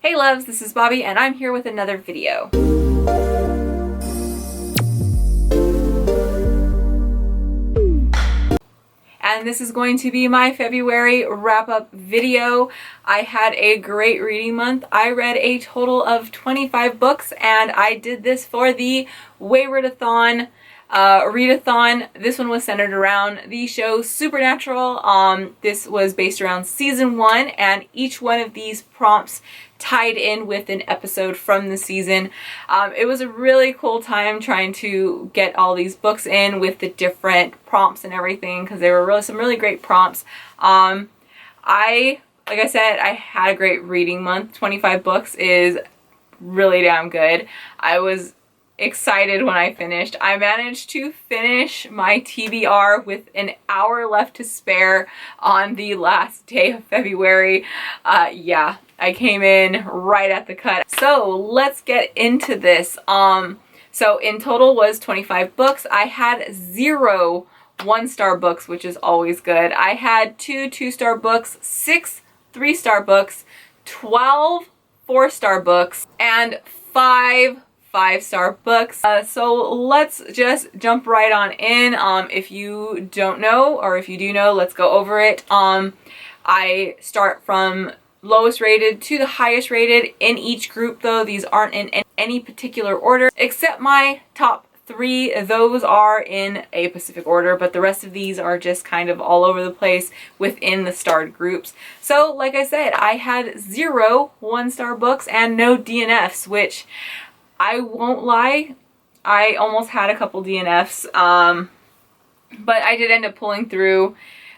Hey loves, this is Bobby and I'm here with another video. And this is going to be my February wrap-up video. I had a great reading month. I read a total of 25 books and I did this for the Wayward-a-thon, readathon. This one was centered around the show Supernatural. This was based around season 1 and each one of these prompts tied in with an episode from the season. It was a really cool time trying to get all these books in with the different prompts and everything because they were some really great prompts. Like I said, I had a great reading month. 25 books is really damn good. I was excited when I finished. I managed to finish my TBR with an hour left to spare on the last day of February. Yeah, I came in right at the cut. So let's get into this. So in total was 25 books. I had 0 1-star books, which is always good. I had 2 2-star books, 6 3-star books, 12 4-star books, and 5 5-star books. So let's just jump right on in. If you don't know, or if you do know, let's go over it. I start from lowest rated to the highest rated in each group though. These aren't in any particular order, except my top 3. Those are in a specific order, but the rest of these are just kind of all over the place within the starred groups. So like I said, I had 0 1-star books and no DNFs, which I won't lie, I almost had a couple DNFs, but I did end up pulling through,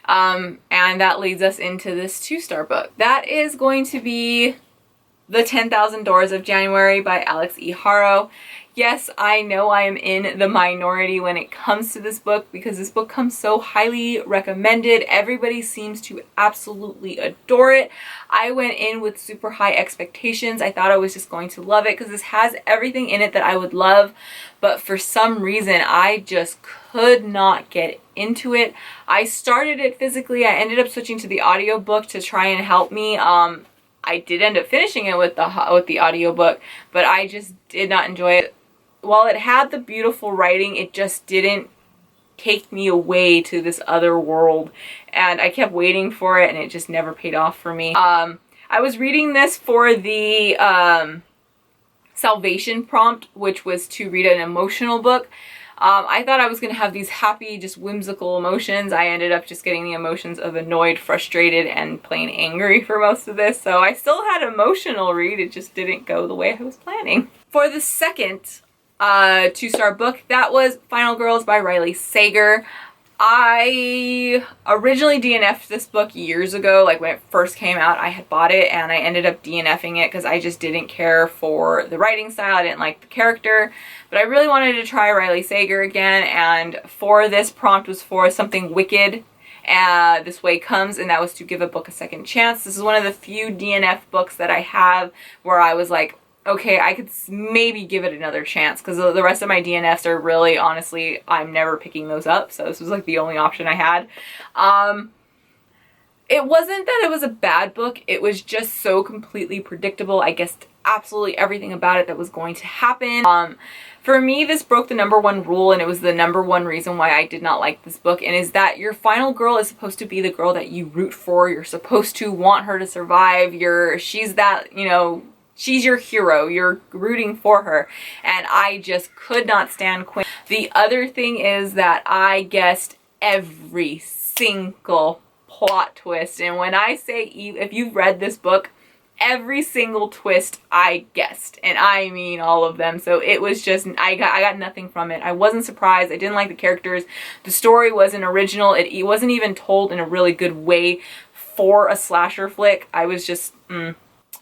and that leads us into this 2-star book. That is going to be The 10,000 Doors of January by Alex E. Harrow. Yes, I know I am in the minority when it comes to this book because this book comes so highly recommended. Everybody seems to absolutely adore it. I went in with super high expectations. I thought I was just going to love it because this has everything in it that I would love, but for some reason I just could not get into it. I started it physically. I ended up switching to the audiobook to try and help me. I did end up finishing it with the audiobook, but I just did not enjoy it. While it had the beautiful writing, it just didn't take me away to this other world, and I kept waiting for it and it just never paid off for me. I was reading this for the salvation prompt, which was to read an emotional book. I thought I was going to have these happy, just whimsical emotions. I ended up just getting the emotions of annoyed, frustrated, and plain angry for most of this. So I still had an emotional read, it just didn't go the way I was planning. For the second 2-star book, that was Final Girls by Riley Sager. I originally DNF'd this book years ago, like when it first came out. I had bought it and I ended up DNFing it because I just didn't care for the writing style. I didn't like the character, but I really wanted to try Riley Sager again, and for this prompt was for Something Wicked, This Way Comes, and that was to give a book a second chance. This is one of the few DNF books that I have where I was like, okay, I could maybe give it another chance, because the rest of my DNFs are really, honestly, I'm never picking those up, so this was like the only option I had. It wasn't that it was a bad book, it was just so completely predictable. I guessed absolutely everything about it that was going to happen. For me, this broke the #1 rule, and it was the #1 reason why I did not like this book, and is that your final girl is supposed to be the girl that you root for. You're supposed to want her to survive. She's that, you know, she's your hero. You're rooting for her. And I just could not stand Quinn. The other thing is that I guessed every single plot twist. And when I say, if you've read this book, every single twist I guessed. And I mean all of them. So it was just, I got nothing from it. I wasn't surprised. I didn't like the characters. The story wasn't original. It wasn't even told in a really good way for a slasher flick. I was just,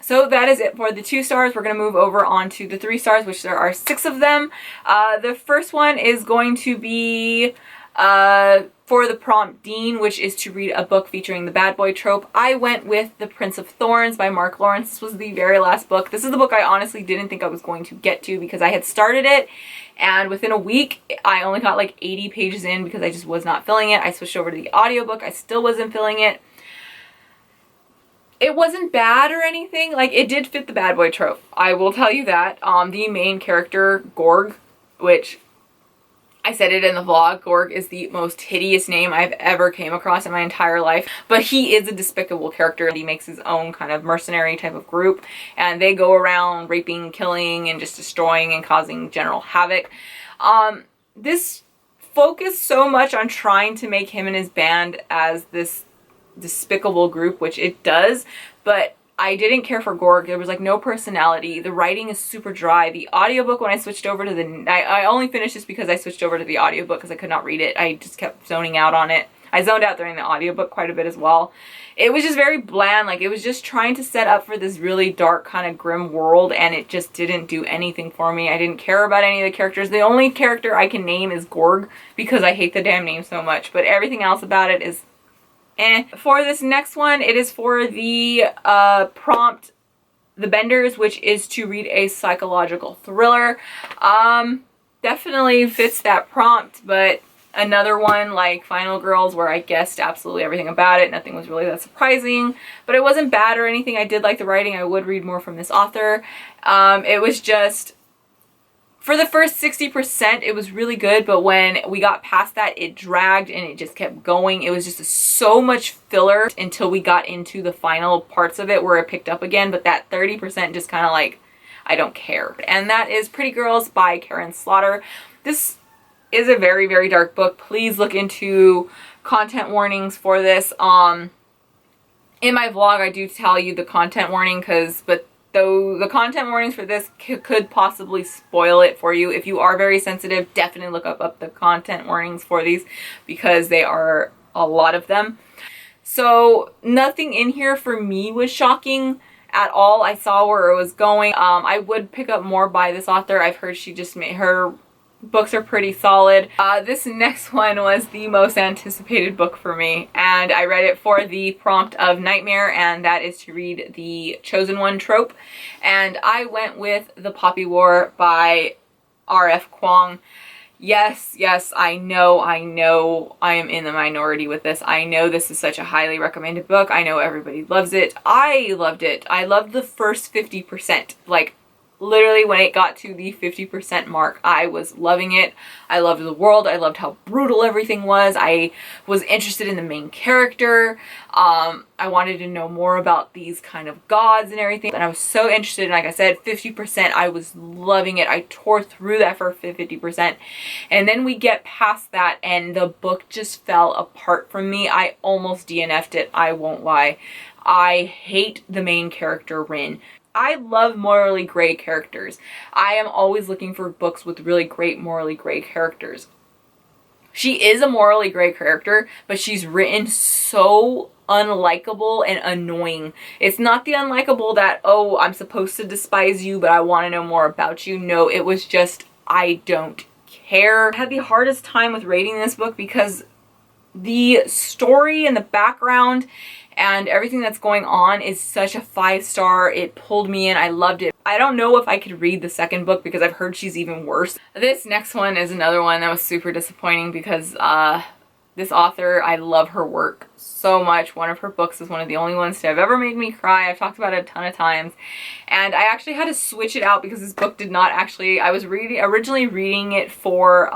So that is it for the 2 stars. We're going to move over on to the 3 stars, which there are 6 of them. The first one is going to be for the prompt Dean, which is to read a book featuring the bad boy trope. I went with The Prince of Thorns by Mark Lawrence. This was the very last book. This is the book I honestly didn't think I was going to get to because I had started it, and within a week I only got like 80 pages in because I just was not feeling it. I switched over to the audiobook. I still wasn't feeling it. It wasn't bad or anything. Like, it did fit the bad boy trope. I will tell you that. The main character, Gorg, which I said it in the vlog, Gorg is the most hideous name I've ever came across in my entire life. But he is a despicable character. He makes his own kind of mercenary type of group, and they go around raping, killing, and just destroying and causing general havoc. This focused so much on trying to make him and his band as this despicable group, which it does, but I didn't care for Gorg. There was like no personality. The writing is super dry. The audiobook, when I switched over to the... I only finished this because I switched over to the audiobook because I could not read it. I just kept zoning out on it. I zoned out during the audiobook quite a bit as well. It was just very bland. Like, it was just trying to set up for this really dark kind of grim world, and it just didn't do anything for me. I didn't care about any of the characters. The only character I can name is Gorg because I hate the damn name so much, but everything else about it is For this next one, it is for the prompt, The Benders, which is to read a psychological thriller. Definitely fits that prompt, but another one like Final Girls where I guessed absolutely everything about it. Nothing was really that surprising, but it wasn't bad or anything. I did like the writing. I would read more from this author. It was just... For the first 60%, it was really good, but when we got past that, it dragged and it just kept going. It was just so much filler until we got into the final parts of it where it picked up again, but that 30% just kind of like, I don't care. And that is Pretty Girls by Karen Slaughter. This is a very, very dark book. Please look into content warnings for this. In my vlog, I do tell you the content warning, but though the content warnings for this could possibly spoil it for you. If you are very sensitive, definitely look up the content warnings for these because they are a lot of them. So nothing in here for me was shocking at all. I saw where it was going. I would pick up more by this author. I've heard she just made her books are pretty solid. This next one was the most anticipated book for me, and I read it for the prompt of Nightmare, and that is to read the Chosen One trope. And I went with The Poppy War by R.F. Kuang. Yes, I know I am in the minority with this. I know this is such a highly recommended book. I know everybody loves it. I loved it. I loved the first 50%. Like, literally when it got to the 50% mark, I was loving it. I loved the world. I loved how brutal everything was. I was interested in the main character. I wanted to know more about these kind of gods and everything. And I was so interested. And like I said, 50%, I was loving it. I tore through that for 50%. And then we get past that and the book just fell apart from me. I almost DNF'd it. I won't lie. I hate the main character, Rin. I love morally gray characters. I am always looking for books with really great morally gray characters. She is a morally gray character, but she's written so unlikable and annoying. It's not the unlikable that, oh, I'm supposed to despise you, but I want to know more about you. No, it was just, I don't care. I had the hardest time with rating this book because the story and the background and everything that's going on is such a 5-star. It pulled me in. I loved it. I don't know if I could read the second book because I've heard she's even worse. This next one is another one that was super disappointing because this author, I love her work so much. One of her books is one of the only ones to have ever made me cry. I've talked about it a ton of times. And I actually had to switch it out because this book did not actually... I was originally reading it for...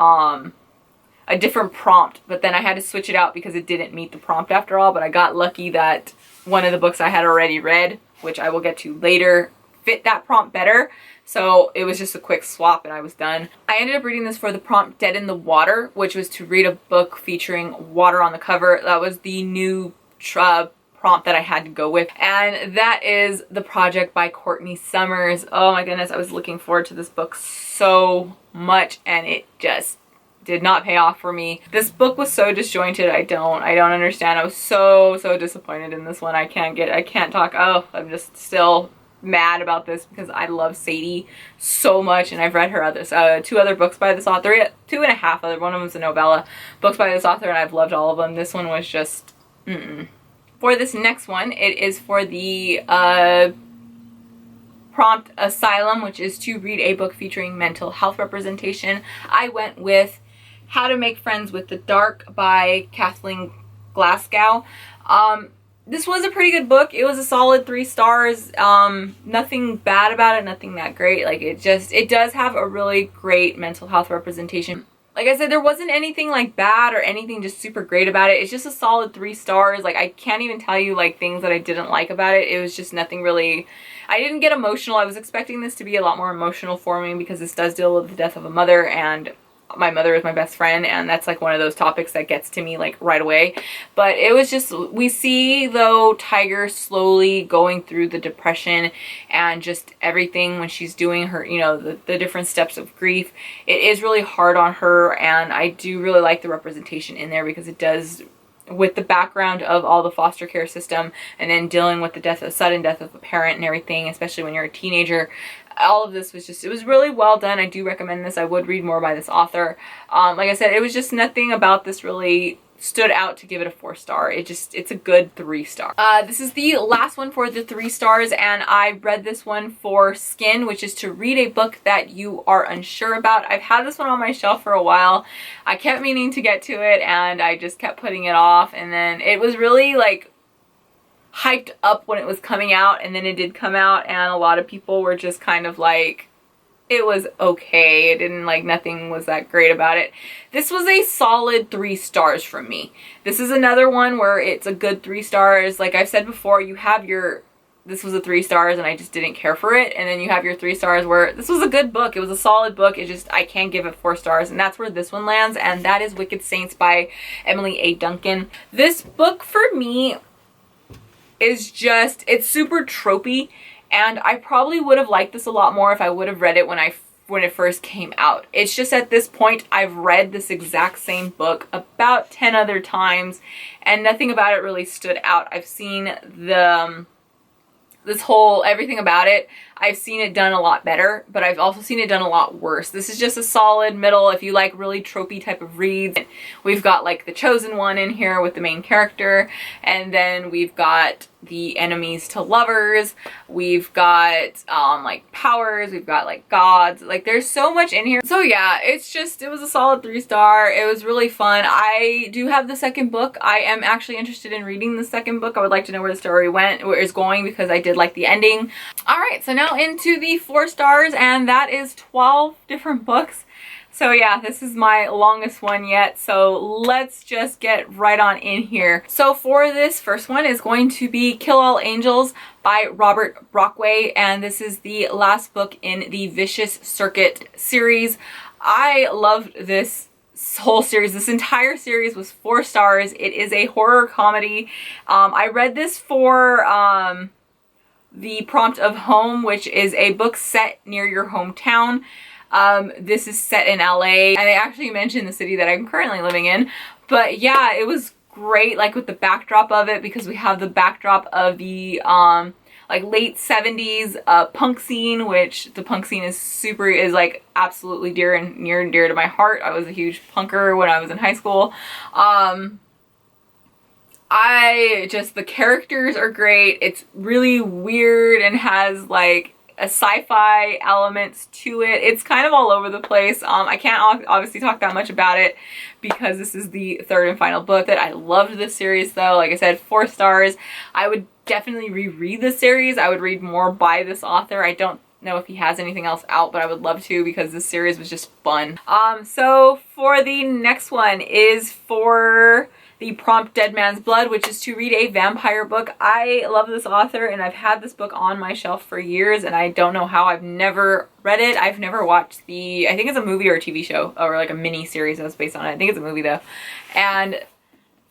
a different prompt, but then I had to switch it out because it didn't meet the prompt after all. But I got lucky that one of the books I had already read, which I will get to later, fit that prompt better. So it was just a quick swap and I was done. I ended up reading this for the prompt Dead in the Water, which was to read a book featuring water on the cover. That was the new prompt that I had to go with. And that is The Project by Courtney Summers. Oh my goodness, I was looking forward to this book so much and it just did not pay off for me. This book was so disjointed. I don't understand. I was so disappointed in this one. I can't talk. Oh, I'm just still mad about this because I love Sadie so much and I've read her others, 2 other books by this author, 2.5 other, one of them's a novella, books by this author, and I've loved all of them. This one was just, For this next one, it is for the prompt Asylum, which is to read a book featuring mental health representation. I went with How to Make Friends with the Dark by Kathleen Glasgow. this was a pretty good book. It was a solid 3 stars. Nothing bad about it, nothing that great. Like, it does have a really great mental health representation. Like I said, there wasn't anything like bad or anything just super great about it. It's just a solid 3 stars. Like, I can't even tell you like things that I didn't like about it. It was just nothing really, I didn't get emotional. I was expecting this to be a lot more emotional for me because this does deal with the death of a mother, and my mother is my best friend, and that's like one of those topics that gets to me like right away. But it was just, we see though Tiger slowly going through the depression and just everything when she's doing her, you know, the different steps of grief. It is really hard on her, and I do really like the representation in there because it does, with the background of all the foster care system and then dealing with the death, a sudden death of a parent and everything, especially when you're a teenager. All of this was just, it was really well done. I do recommend this. I would read more by this author. Like I said, it was just nothing about this really stood out to give it a 4 star. It's a good 3 star. This is the last one for the 3 stars, and I read this one for Skin, which is to read a book that you are unsure about. I've had this one on my shelf for a while. I kept meaning to get to it, and I just kept putting it off, and then it was really like hyped up when it was coming out, and then it did come out, and a lot of people were just kind of like, it was okay. It didn't, like, nothing was that great about it. This was a solid 3 stars from me. This is another one where it's a good 3 stars. Like I've said before, you have your, this was a 3 stars and I just didn't care for it, and then you have your 3 stars where this was a good book. It was a solid book. It just, I can't give it 4 stars, and that's where this one lands, and that is Wicked Saints by Emily A. Duncan. This book for me is just, it's super tropey, and I probably would have liked this a lot more if I would have read it when it first came out. It's just at this point I've read this exact same book about 10 other times, and nothing about it really stood out. I've seen this whole everything about it. I've seen it done a lot better, but I've also seen it done a lot worse. This is just a solid middle if you like really tropey type of reads. We've got like the chosen one in here with the main character, and then we've got the enemies to lovers, we've got like powers, we've got like gods, like there's so much in here. So yeah, it's just, it was a solid 3 star. It was really fun. I do have the second book. I am actually interested in reading the second book. I would like to know where the story went, where it's going, because I did like the ending. All right, so now into the 4 stars, and that is 12 different books. So yeah, this is my longest one yet, so let's just get right on in here. So for this first one is going to be Kill All Angels by Robert Brockway, and this is the last book in the Vicious Circuit series. I loved this whole series. This entire series was 4 stars. It is a horror comedy. I read this for the prompt of Home, which is a book set near your hometown. This is set in LA, and they actually mentioned the city that I'm currently living in. But yeah, it was great, like with the backdrop of it, because we have the backdrop of the like late 70s punk scene, which the punk scene is like absolutely near and dear to my heart. I was a huge punker when I was in high school. The characters are great. It's really weird and has like a sci-fi elements to it. It's kind of all over the place. I can't obviously talk that much about it because this is the 3rd and final book. That I loved this series though. Like I said, 4 stars. I would definitely reread this series. I would read more by this author. I don't know if he has anything else out, but I would love to, because this series was just fun. So for the next one is for the prompt Dead Man's Blood, which is to read a vampire book. I love this author, and I've had this book on my shelf for years, and I don't know how I've never read it. I've never watched I think it's a movie or a TV show, or like a mini series that was based on it. I think it's a movie though. And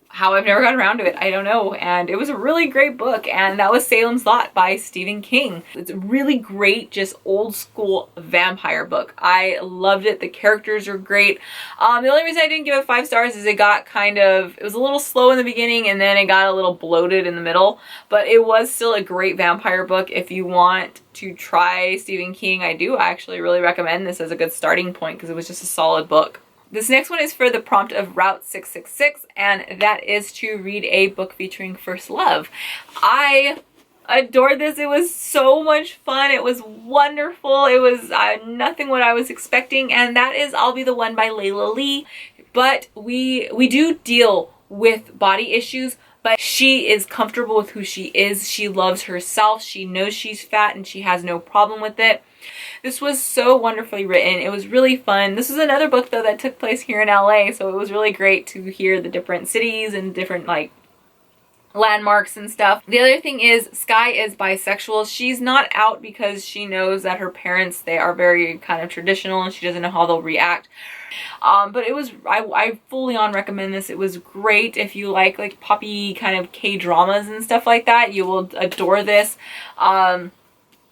how I've never gotten around to it, I don't know. And it was a really great book, and that was Salem's Lot by Stephen King. It's a really great, just old school vampire book. I loved it. The characters are great. The only reason I didn't give it 5 stars is it was a little slow in the beginning, and then it got a little bloated in the middle, but it was still a great vampire book. If you want to try Stephen King, I do actually really recommend this as a good starting point, because it was just a solid book. This next one is for the prompt of Route 666, and that is to read a book featuring first love. I adored this. It was so much fun. It was wonderful. It was nothing what I was expecting, and that is I'll Be the One by Layla Lee. But we do deal with body issues, but she is comfortable with who she is. She loves herself. She knows she's fat and she has no problem with it. This was so wonderfully written. It was really fun. This was another book though that took place here in LA, so it was really great to hear the different cities and different like landmarks and stuff. The other thing is Sky is bisexual. She's not out because she knows that her parents, they are very kind of traditional and she doesn't know how they'll react. But it was, I fully on recommend this. It was great. If you like poppy kind of K-dramas and stuff like that, you will adore this.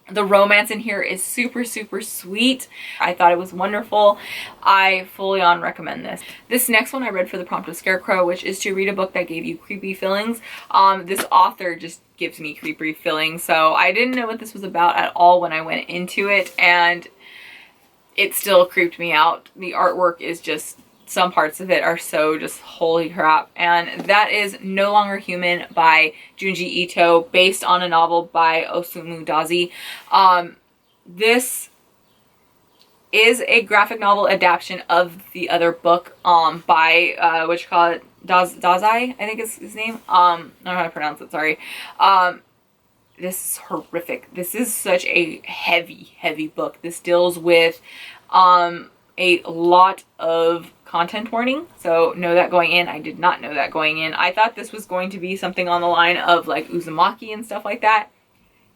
The romance in here is super, super sweet. I thought it was wonderful. I fully on recommend this. This next one I read for the prompt of Scarecrow, which is to read a book that gave you creepy feelings. This author just gives me creepy feelings, so I didn't know what this was about at all when I went into it, and it still creeped me out. The artwork is just, some parts of it are so just holy crap. And that is No Longer Human by Junji Ito, based on a novel by Osamu Dazai. This is a graphic novel adaptation of the other book by what you call it, Dazai, I think is his name. I don't know how to pronounce it, sorry. This is horrific. This is such a heavy book. This deals with a lot of content warning, so know that going in. I did not know that going in. I thought this was going to be something on the line of like Uzumaki and stuff like that.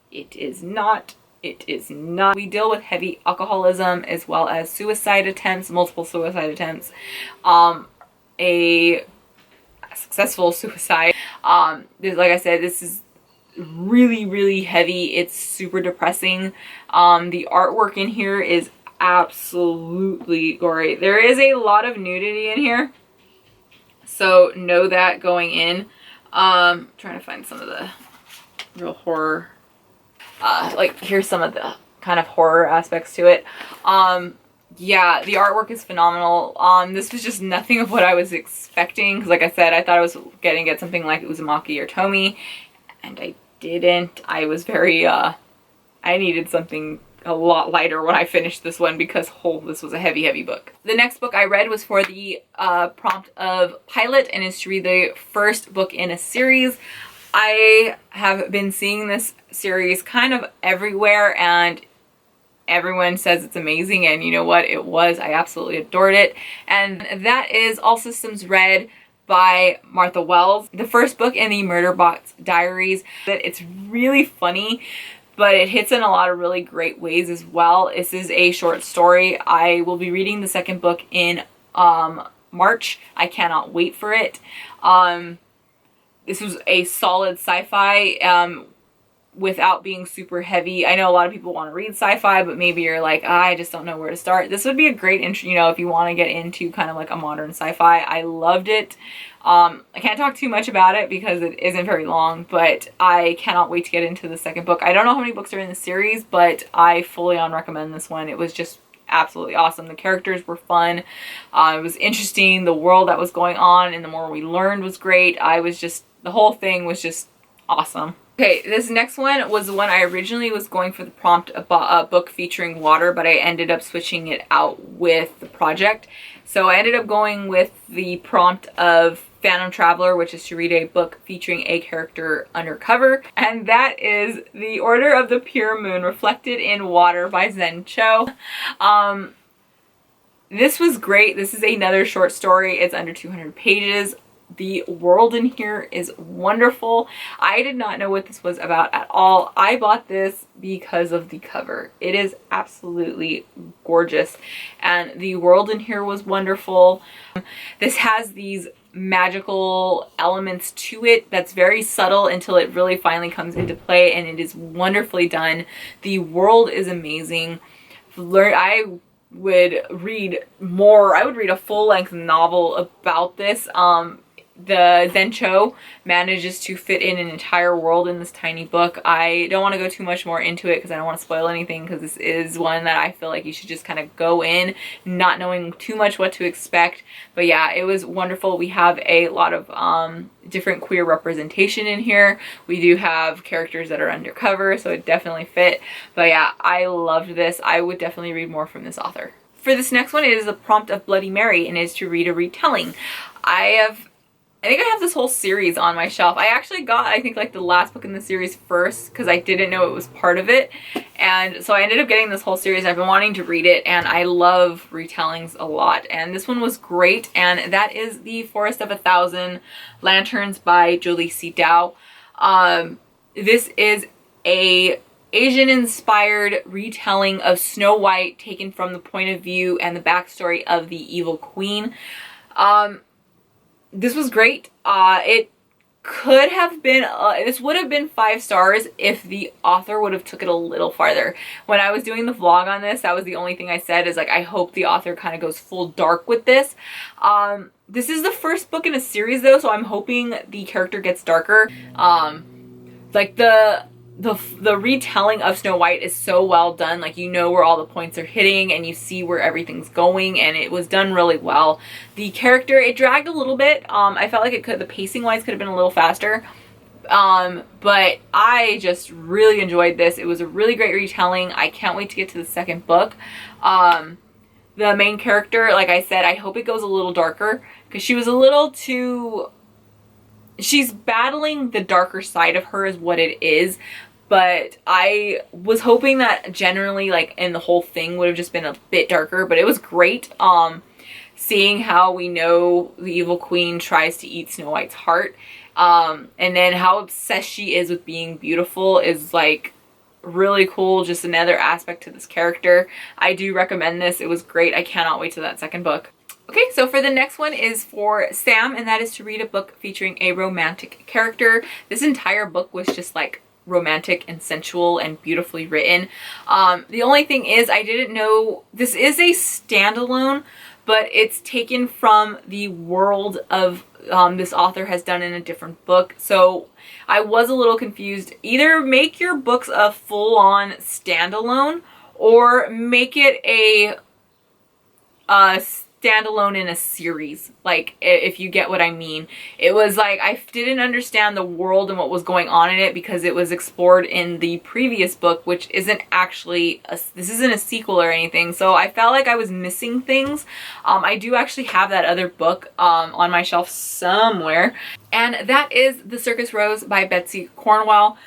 It is not. It is not. We deal with heavy alcoholism as well as suicide attempts, multiple suicide attempts, a successful suicide. Like I said, this is really heavy. It's super depressing. The artwork in here is absolutely gory. There is a lot of nudity in here, so know that going in. Trying to find some of the real horror, like here's some of the kind of horror aspects to it. Yeah, the artwork is phenomenal. This was just nothing of what I was expecting, because like I said, I thought I was get something like Uzumaki or Tomi, and I didn't. I was very I needed something a lot lighter when I finished this one, because this was a heavy book. The next book I read was for the prompt of Pilot, and is to read the first book in a series. I have been seeing this series kind of everywhere, and everyone says it's amazing, and you know what, it was. I absolutely adored it, and that is All Systems Red by Martha Wells, the first book in the Murderbot Diaries. It's really funny, but it hits in a lot of really great ways as well. This is a short story. I will be reading the second book in March. I cannot wait for it. This was a solid sci-fi without being super heavy. I know a lot of people want to read sci-fi, but maybe you're like, I just don't know where to start. This would be a great intro, you know, if you want to get into kind of like a modern sci-fi. I loved it. I can't talk too much about it because it isn't very long, but I cannot wait to get into the second book. I don't know how many books are in the series, but I fully on recommend this one. It was just absolutely awesome. The characters were fun. It was interesting. The world that was going on and the more we learned was great. The whole thing was just awesome. Okay, this next one was the one I originally was going for the prompt, a book featuring water, but I ended up switching it out with the project. So I ended up going with the prompt of Phantom Traveler, which is to read a book featuring a character undercover, and that is The Order of the Pure Moon Reflected in Water by Zen Cho. This was great. This is another short story. It's under 200 pages. The world in here is wonderful. I did not know what this was about at all. I bought this because of the cover. It is absolutely gorgeous, and the world in here was wonderful. This has these magical elements to it that's very subtle until it really finally comes into play, and it is wonderfully done. The world is amazing. I would read more. I would read a full-length novel about this. The Zen Cho manages to fit in an entire world in this tiny book. I don't want to go too much more into it because I don't want to spoil anything, because this is one that I feel like you should just kind of go in not knowing too much what to expect. But yeah, it was wonderful. We have a lot of different queer representation in here. We do have characters that are undercover, so it definitely fit. But yeah, I loved this. I would definitely read more from this author. For this next one, it is the prompt of Bloody Mary, and it is to read a retelling. I have I think I have this whole series on my shelf. I actually got, I think, like the last book in the series first because I didn't know it was part of it. And so I ended up getting this whole series. I've been wanting to read it, and I love retellings a lot. And this one was great, and that is The Forest of a Thousand Lanterns by Julie C. Dow. This is a Asian-inspired retelling of Snow White taken from the point of view and the backstory of the evil queen. This was great. It could have been, this would have been 5 stars if the author would have took it a little farther. When I was doing the vlog on this, that was the only thing I said, is like, I hope the author kind of goes full dark with this. This is the first book in a series though, so I'm hoping the character gets darker. Like the retelling of Snow White is so well done. Like, you know where all the points are hitting and you see where everything's going, and it was done really well. The character, it dragged a little bit. I felt like the pacing wise could have been a little faster. But I just really enjoyed this. It was a really great retelling. I can't wait to get to the second book. The main character, like I said, I hope it goes a little darker because she was a little too... She's battling the darker side of her is what it is. But I was hoping that generally, like, in the whole thing would have just been a bit darker, but it was great. Seeing how we know the evil queen tries to eat Snow White's heart, and then how obsessed she is with being beautiful is, like, really cool. Just another aspect to this character. I do recommend this. It was great. I cannot wait to that second book. Okay, so for the next one is for Sam, and that is to read a book featuring a romantic character. This entire book was just, like, romantic and sensual and beautifully written. The only thing is, I didn't know this is a standalone, but it's taken from the world of this author has done in a different book. So I was a little confused. Either make your books a full-on standalone or make it a standalone in a series, like, if you get what I mean. It was like I didn't understand the world and what was going on in it because it was explored in the previous book, which isn't actually this isn't a sequel or anything, so I felt like I was missing things. I do actually have that other book on my shelf somewhere, and that is The Circus Rose by Betsy Cornwell.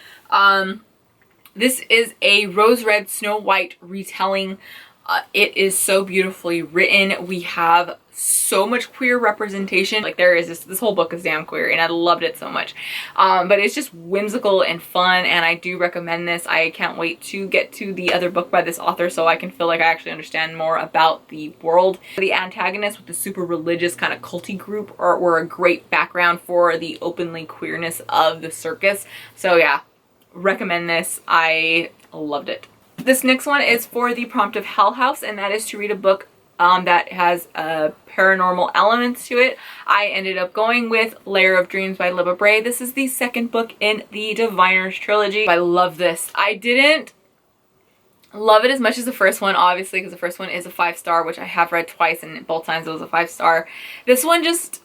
This is a Rose Red Snow White retelling. It is so beautifully written. We have so much queer representation. Like, there is this whole book is damn queer, and I loved it so much. But it's just whimsical and fun, and I do recommend this. I can't wait to get to the other book by this author so I can feel like I actually understand more about the world. The antagonists with the super religious kind of culty group were a great background for the openly queerness of the circus. So yeah, recommend this. I loved it. This next one is for the prompt of Hell House, and that is to read a book that has paranormal elements to it. I ended up going with Layer of Dreams by Libba Bray. This is the second book in the Diviners trilogy. I love this. I didn't love it as much as the first one, obviously, because the first one is a 5-star, which I have read twice, and both times it was a 5-star. This one just...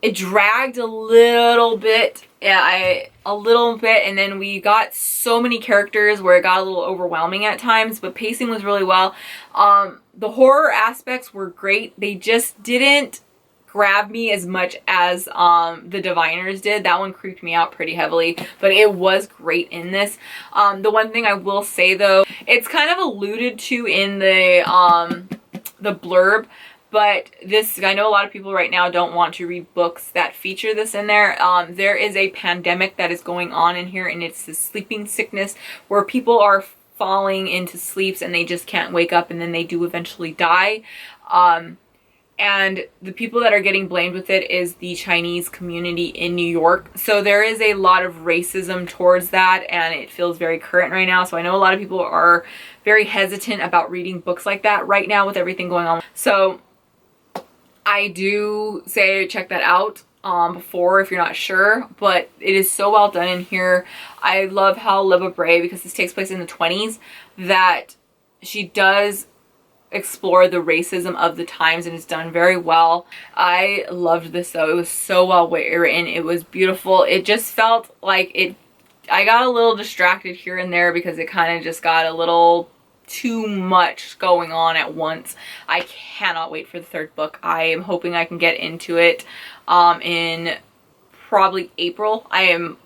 it dragged a little bit. Yeah, a little bit, and then we got so many characters where it got a little overwhelming at times, but pacing was really well. The horror aspects were great. They just didn't grab me as much as the Diviners did. That one creeped me out pretty heavily, but it was great in this. The one thing I will say though, it's kind of alluded to in the blurb, but this, I know a lot of people right now don't want to read books that feature this in there. There is a pandemic that is going on in here, and it's the sleeping sickness where people are falling into sleeps and they just can't wake up, and then they do eventually die. And the people that are getting blamed with it is the Chinese community in New York. So there is a lot of racism towards that, and it feels very current right now. So I know a lot of people are very hesitant about reading books like that right now with everything going on. So I do say check that out before if you're not sure, but it is so well done in here. I love how Libba Bray, because this takes place in the 20s, that she does explore the racism of the times, and it's done very well. I loved this though. It was so well written. It was beautiful. It just felt like I got a little distracted here and there because it kind of just got a little too much going on at once. I cannot wait for the third book. I am hoping I can get into it in probably April. I am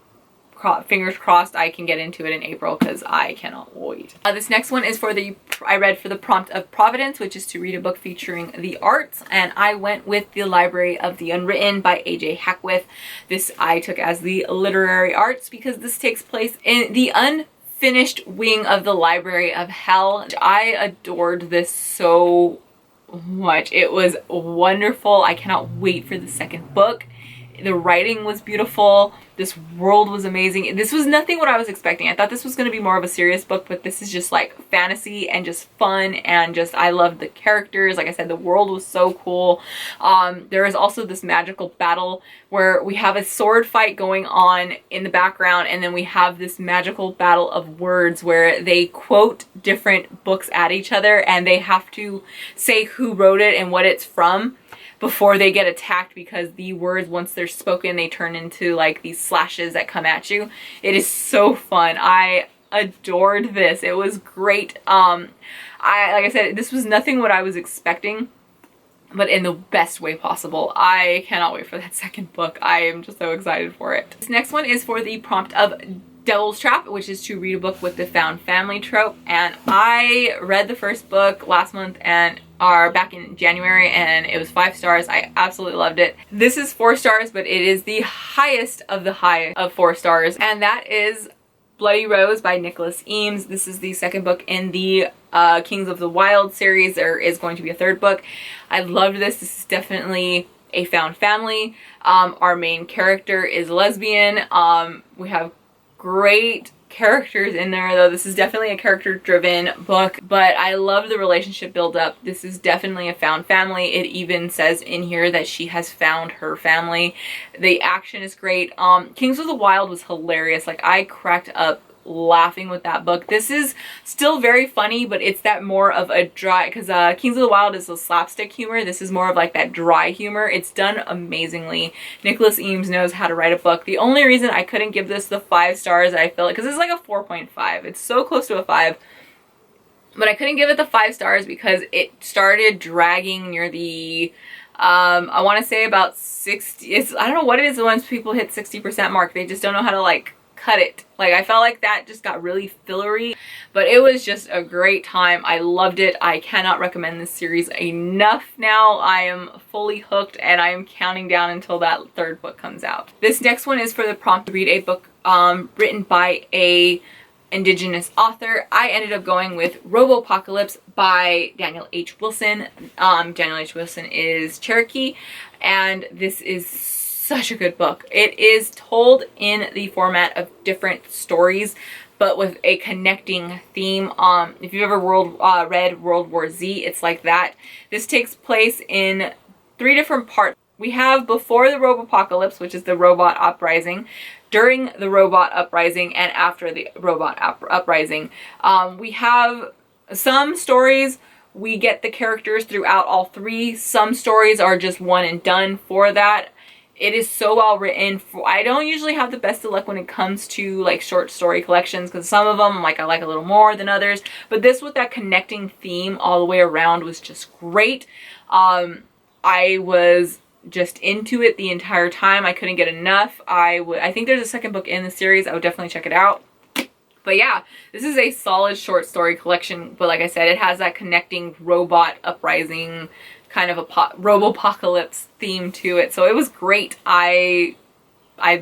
fingers crossed I can get into it in April because I cannot wait. This next one is I read for the prompt of Providence, which is to read a book featuring the arts, and I went with The Library of the Unwritten by A.J. Hackwith. This I took as the literary arts because this takes place in the unfinished wing of the Library of Hell. I adored this so much. It was wonderful. I cannot wait for the second book. The writing was beautiful. This world was amazing. This was nothing what I was expecting. I thought this was going to be more of a serious book, but this is just like fantasy and just fun, and just I loved the characters. Like I said, the world was so cool. There is also this magical battle where we have a sword fight going on in the background, and then we have this magical battle of words where they quote different books at each other, and they have to say who wrote it and what it's from before they get attacked, because the words, once they're spoken, they turn into like these slashes that come at you. It is so fun. I adored this. It was great. Like I said, this was nothing what I was expecting, but in the best way possible. I cannot wait for that second book. I am just so excited for it. This next one is for the prompt of Devil's Trap, which is to read a book with the found family trope, and I read the first book last month and back in January, and it was 5 stars. I absolutely loved it. This is 4 stars, but it is the highest of the high of 4 stars, and that is Bloody Rose by Nicholas Eames. This is the second book in the Kings of the Wild series. There is going to be a third book. I loved this. This is definitely a found family. Our main character is lesbian. We have great characters in there, though this is definitely a character-driven book, but I love the relationship build-up. This is definitely a found family. It even says in here that she has found her family. The action is great. Kings of the Wild was hilarious. Like, I cracked up laughing with that book. This is still very funny, but it's that more of a dry, because Kings of the Wild is a slapstick humor. This is more of like that dry humor. It's done amazingly. Nicholas Eames knows how to write a book. The only reason I couldn't give this the 5 stars, I feel like, because it's like a 4.5. It's so close to a 5. But I couldn't give it the 5 stars because it started dragging near the I want to say about 60. I don't know what it is once people hit 60% mark. They just don't know how to like cut it. Like, I felt like that just got really fillery, but it was just a great time. I loved it. I cannot recommend this series enough now. I am fully hooked, and I am counting down until that third book comes out. This next one is for the prompt to read a book written by a Indigenous author. I ended up going with Robopocalypse by Daniel H. Wilson. Daniel H. Wilson is Cherokee, and this is such a good book. It is told in the format of different stories, but with a connecting theme. If you've ever read World War Z, it's like that. This takes place in 3 different parts. We have before the Robopocalypse, which is the robot uprising, during the robot uprising, and after the robot uprising. We have some stories, we get the characters throughout all 3. Some stories are just one and done for that. It is so well written. I don't usually have the best of luck when it comes to like short story collections, because some of them like I like a little more than others, but this with that connecting theme all the way around was just great. I was just into it the entire time. I couldn't get enough. I think there's a second book in the series. I would definitely check it out. But yeah, this is a solid short story collection, but like I said, it has that connecting robot uprising kind of a Robopocalypse theme to it, so it was great. I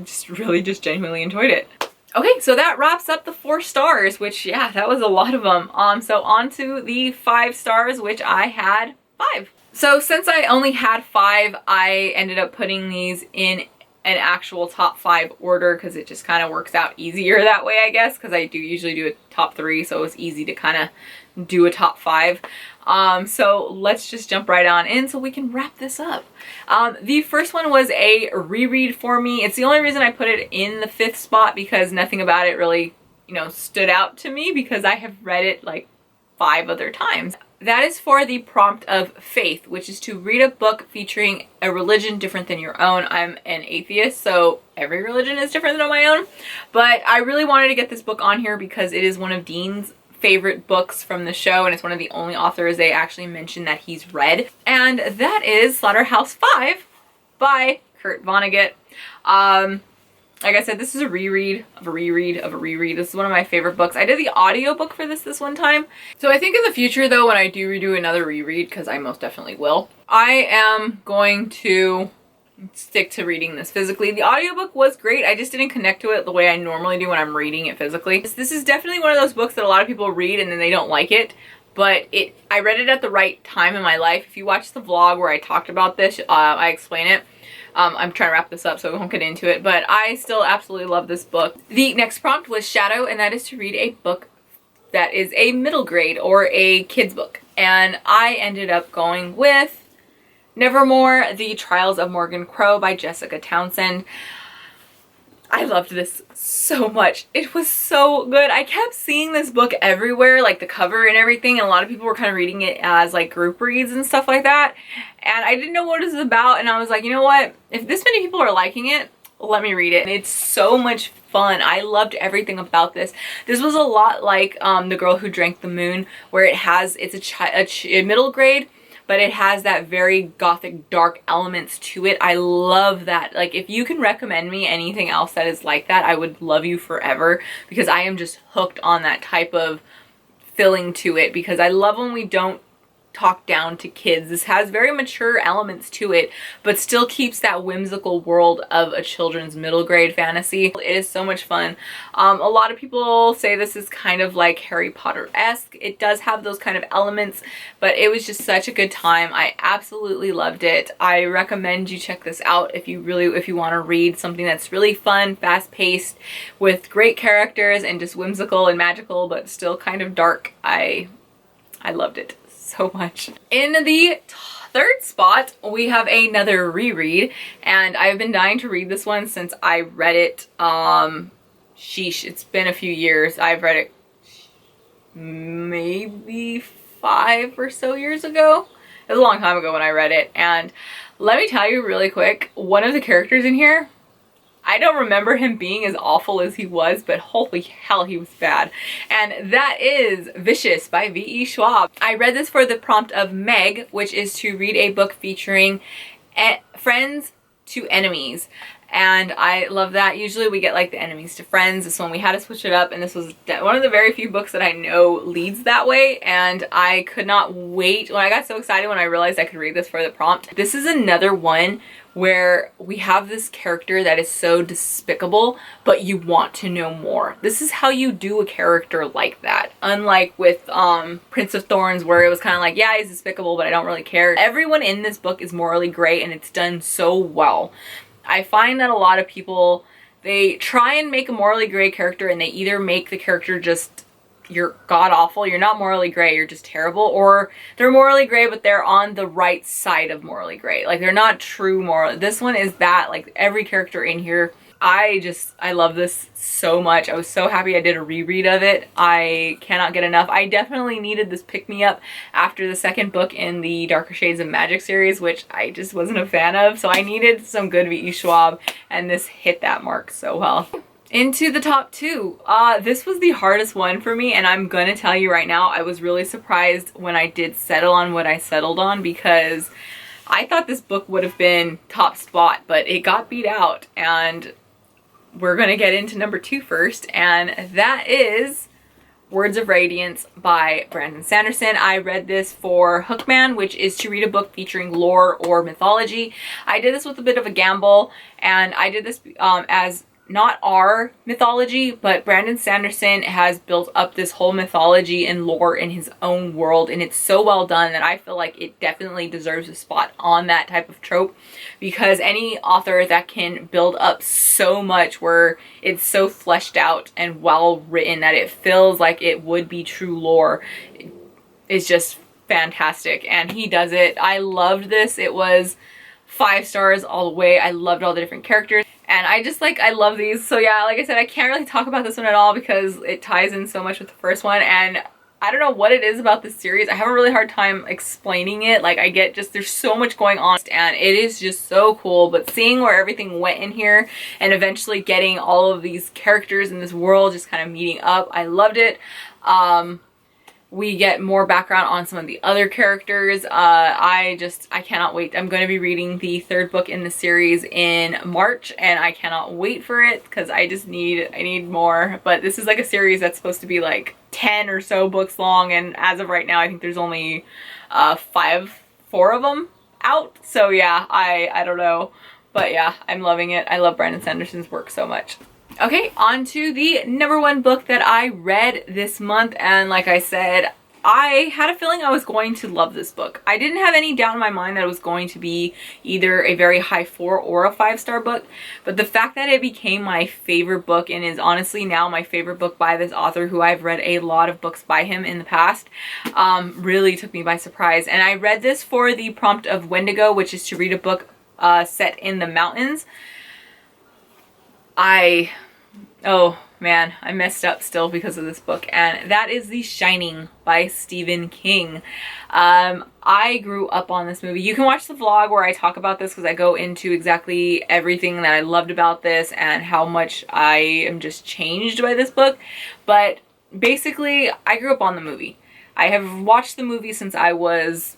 just really just genuinely enjoyed it. Okay, so that wraps up the 4 stars, which, yeah, that was a lot of them. So on to the 5 stars, which I had 5. So since I only had 5, I ended up putting these in an actual top 5 order, because it just kind of works out easier that way, I guess, because I do usually do a top 3, so it was easy to kind of do a top 5. So let's just jump right on in so we can wrap this up. The first one was a reread for me. It's the only reason I put it in the 5th spot, because nothing about it really, you know, stood out to me, because I have read it like 5 other times. That is for the prompt of Faith, which is to read a book featuring a religion different than your own. I'm an atheist, so every religion is different than my own, but I really wanted to get this book on here because it is one of Dean's favorite books from the show, and it's one of the only authors they actually mentioned that he's read, and that is Slaughterhouse-Five by Kurt Vonnegut. Like I said, this is a reread of a reread of a reread. This is one of my favorite books. I did the audiobook for this one time. So I think in the future though, when I do redo another reread, because I most definitely will, I am going to stick to reading this physically. The audiobook was great. I just didn't connect to it the way I normally do when I'm reading it physically. This is definitely one of those books that a lot of people read and then they don't like it. But I read it at the right time in my life. If you watch the vlog where I talked about this, I explain it. I'm trying to wrap this up so we won't get into it, but I still absolutely love this book. The next prompt was Shadow, and that is to read a book that is a middle grade or a kid's book. And I ended up going with Nevermore, The Trials of Morgan Crow by Jessica Townsend. I loved this so much. It was so good. I kept seeing this book everywhere, like the cover and everything, and a lot of people were kind of reading it as like group reads and stuff like that. And I didn't know what it was about, and I was like, you know what? If this many people are liking it, let me read it. And it's so much fun. I loved everything about this. This was a lot like The Girl Who Drank the Moon, where it's a middle grade, but it has that very gothic dark elements to it. I love that. Like, if you can recommend me anything else that is like that, I would love you forever, because I am just hooked on that type of feeling to it, because I love when we don't talk down to kids. This has very mature elements to it, but still keeps that whimsical world of a children's middle grade fantasy. It is so much fun. A lot of people say this is kind of like Harry Potter-esque. It does have those kind of elements, but it was just such a good time. I absolutely loved it. I recommend you check this out if you want to read something that's really fun, fast-paced, with great characters and just whimsical and magical, but still kind of dark. I loved it so much. In the third spot, we have another reread, and I've been dying to read this one since I read it. Sheesh, it's been a few years. I've read it maybe 5 or so years ago. It was a long time ago when I read it, and let me tell you really quick, one of the characters in here, I don't remember him being as awful as he was, but holy hell, he was bad. And that is Vicious by V.E. Schwab. I read this for the prompt of Meg, which is to read a book featuring friends to enemies. And I love that. Usually we get like the enemies to friends. This one we had to switch it up, and this was one of the very few books that I know leads that way, and I could not wait. When I got so excited when I realized I could read this for the prompt. This is another one where we have this character that is so despicable, but you want to know more. This is how you do a character like that. Unlike with Prince of Thorns, where it was kind of like, yeah, he's despicable, but I don't really care. Everyone in this book is morally gray, and it's done so well. I find that a lot of people, they try and make a morally gray character, and they either make the character just, you're god-awful, you're not morally gray, you're just terrible, or they're morally gray, but they're on the right side of morally gray. Like, they're not true moral. This one is that, like, every character in here. I love this so much. I was so happy I did a reread of it. I cannot get enough. I definitely needed this pick-me-up after the second book in the Darker Shades of Magic series, which I just wasn't a fan of. So I needed some good V.E. Schwab, and this hit that mark so well. Into the top 2. This was the hardest one for me, and I'm gonna tell you right now, I was really surprised when I did settle on what I settled on, because I thought this book would have been top spot, but it got beat out, and we're gonna get into number 2 first, and that is Words of Radiance by Brandon Sanderson. I read this for Hookman, which is to read a book featuring lore or mythology. I did this with a bit of a gamble, and I did this as not our mythology, but Brandon Sanderson has built up this whole mythology and lore in his own world, and it's so well done that I feel like it definitely deserves a spot on that type of trope, because any author that can build up so much where it's so fleshed out and well written that it feels like it would be true lore is just fantastic, and he does it. I loved this. It was 5 stars all the way. I loved all the different characters. And I love these. So yeah, like I said, I can't really talk about this one at all because it ties in so much with the first one. And I don't know what it is about this series. I have a really hard time explaining it. Like, there's so much going on, and it is just so cool. But seeing where everything went in here and eventually getting all of these characters in this world just kind of meeting up, I loved it. We get more background on some of the other characters. I cannot wait. I'm going to be reading the third book in the series in March, and I cannot wait for it because I need more. But this is like a series that's supposed to be like 10 or so books long, and as of right now I think there's only 4 of them out. So yeah, I don't know. But yeah, I'm loving it. I love Brandon Sanderson's work so much. Okay, on to the #1 book that I read this month, and like I said, I had a feeling I was going to love this book. I didn't have any doubt in my mind that it was going to be either a very high 4 or a 5-star book, but the fact that it became my favorite book and is honestly now my favorite book by this author, who I've read a lot of books by him in the past, really took me by surprise. And I read this for the prompt of Wendigo, which is to read a book set in the mountains. Oh man, I messed up still because of this book, and that is The Shining by Stephen King. I grew up on this movie. You can watch the vlog where I talk about this because I go into exactly everything that I loved about this and how much I am just changed by this book. But basically, I grew up on the movie. I have watched the movie since I was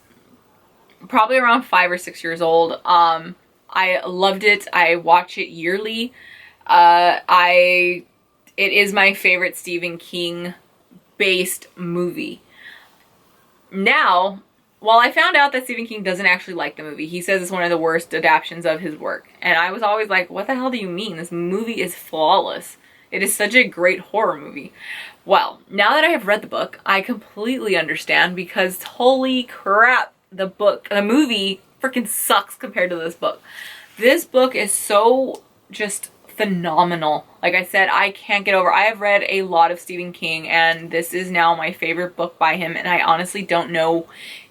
probably around 5 or 6 years old. I loved it. I watch it yearly. It is my favorite Stephen King based movie. Now, while I found out that Stephen King doesn't actually like the movie, he says it's one of the worst adaptations of his work. And I was always like, what the hell do you mean? This movie is flawless. It is such a great horror movie. Well, now that I have read the book, I completely understand, because holy crap, the movie freaking sucks compared to this book. This book is so just phenomenal. Like I said, I can't get over. I have read a lot of Stephen King, and this is now my favorite book by him, and I honestly don't know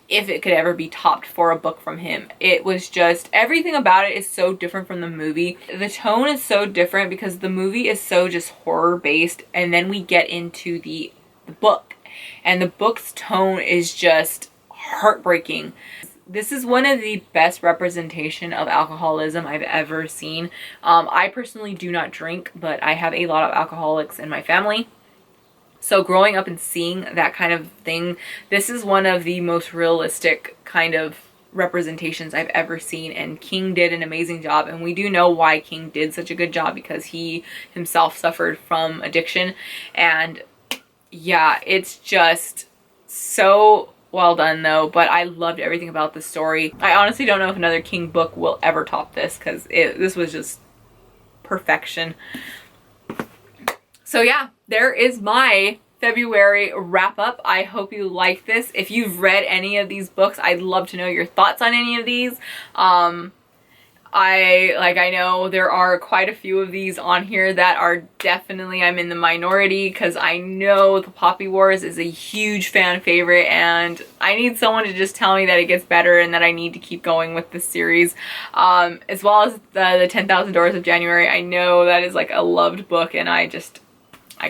if it could ever be topped for a book from him. It was just, everything about it is so different from the movie. The tone is so different because the movie is so just horror based, and then we get into the book, and the book's tone is just heartbreaking. This is one of the best representation of alcoholism I've ever seen. I personally do not drink, but I have a lot of alcoholics in my family. So growing up and seeing that kind of thing, this is one of the most realistic kind of representations I've ever seen, and King did an amazing job. And we do know why King did such a good job, because he himself suffered from addiction. And yeah, it's just so well done though, but I loved everything about the story. I honestly don't know if another King book will ever top this, because this was just perfection. So yeah, there is my February wrap up. I hope you like this. If you've read any of these books, I'd love to know your thoughts on any of these. I know there are quite a few of these on here that are definitely, I'm in the minority, because I know the Poppy Wars is a huge fan favorite, and I need someone to just tell me that it gets better and that I need to keep going with this series. As well as the 10,000 Doors of January. I know that is like a loved book, and I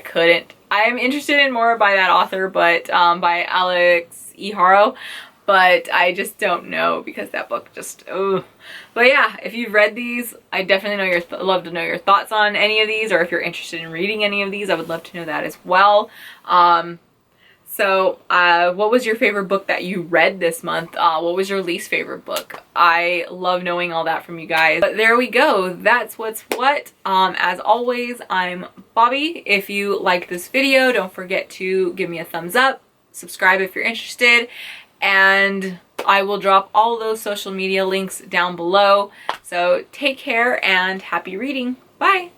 couldn't. I'm interested in more by that author, but by Alex E. Haro. But I just don't know, because that book just, ugh. But yeah, if you've read these, I definitely love to know your thoughts on any of these, or if you're interested in reading any of these, I would love to know that as well. So what was your favorite book that you read this month? What was your least favorite book? I love knowing all that from you guys. But there we go. That's what's what. As always, I'm Bobby. If you like this video, don't forget to give me a thumbs up, subscribe if you're interested, and I will drop all those social media links down below. So take care and happy reading. Bye.